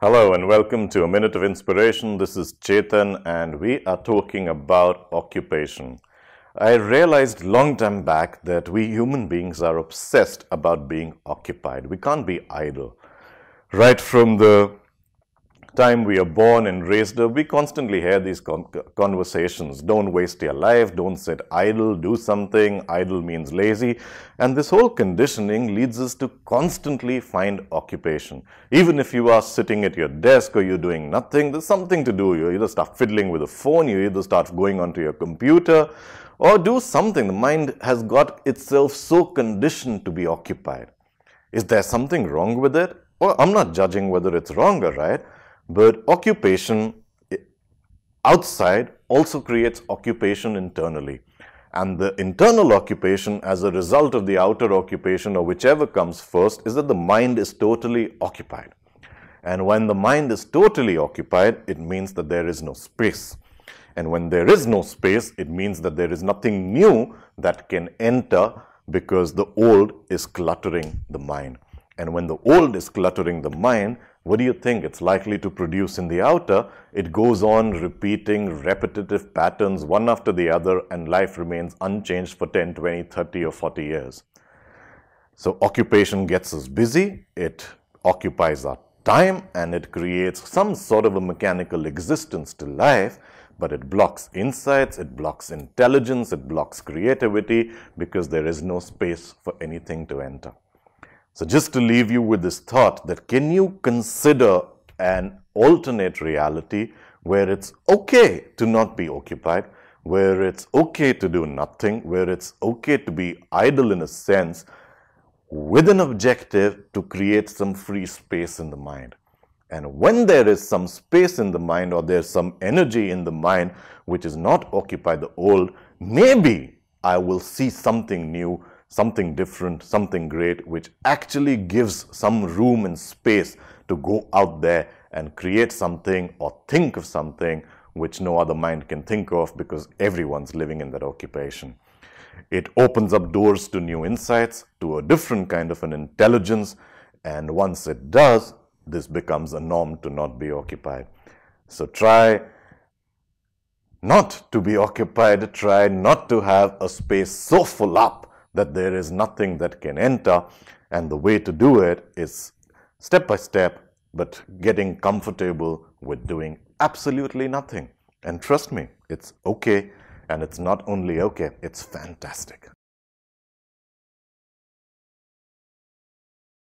Hello and welcome to A Minute of Inspiration. This is Chetan and we are talking about occupation. I realized long time back that we human beings are obsessed about being occupied. We can't be idle. Right from the time we are born and raised up, we constantly hear these conversations. Don't waste your life, don't sit idle, do something. Idle means lazy. And this whole conditioning leads us to constantly find occupation. Even if you are sitting at your desk or you're doing nothing, there's something to do. You either start fiddling with a phone, you either start going onto your computer, or do something. The mind has got itself so conditioned to be occupied. Is there something wrong with it? Well, I'm not judging whether it's wrong or right. But occupation outside also creates occupation internally. And the internal occupation as a result of the outer occupation or whichever comes first is that the mind is totally occupied. And when the mind is totally occupied, it means that there is no space. And when there is no space, it means that there is nothing new that can enter because the old is cluttering the mind. And when the old is cluttering the mind, what do you think it's likely to produce in the outer? It goes on repeating repetitive patterns one after the other, and life remains unchanged for 10, 20, 30 or 40 years. So occupation gets us busy, it occupies our time, and it creates some sort of a mechanical existence to life, but it blocks insights, it blocks intelligence, it blocks creativity because there is no space for anything to enter. So just to leave you with this thought that can you consider an alternate reality where it's okay to not be occupied, where it's okay to do nothing, where it's okay to be idle in a sense, with an objective to create some free space in the mind. And when there is some space in the mind or there's some energy in the mind which is not occupied the old, maybe I will see something new, something different, something great, which actually gives some room and space to go out there and create something or think of something which no other mind can think of because everyone's living in that occupation. It opens up doors to new insights, to a different kind of an intelligence, and once it does, this becomes a norm to not be occupied. So try not to be occupied, try not to have a space so full up that there is nothing that can enter, and the way to do it is step by step, but getting comfortable with doing absolutely nothing. And trust me, it's okay, and it's not only okay, it's fantastic.